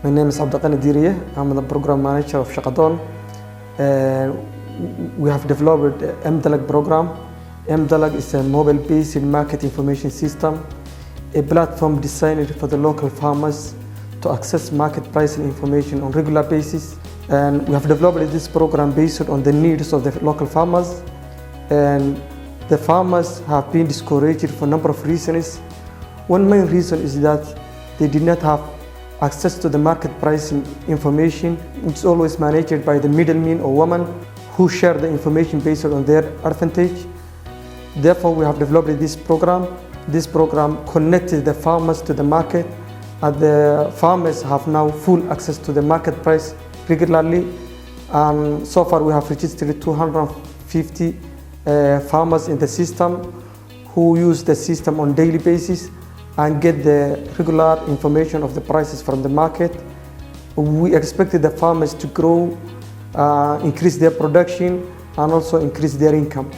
My name is ABDIQANI. I'm the program manager of SHAQODOON. We have developed M-Dalag program. M-Dalag is a mobile-based market information system, a platform designed for the local farmers to access market pricing information on a regular basis. And we have developed this program based on the needs of the local farmers. And the farmers have been discouraged for a number of reasons. One main reason is that they did not have access to the market pricing information, which is always managed by the middlemen or women who share the information based on their advantage. Therefore, we have developed this program. This program connected the farmers to the market, and the farmers have now full access to the market price regularly. And so far, we have registered 250 farmers in the system who use the system on a daily basis and get the regular information of the prices from the market. We expected the farmers to grow, increase their production, and also increase their income.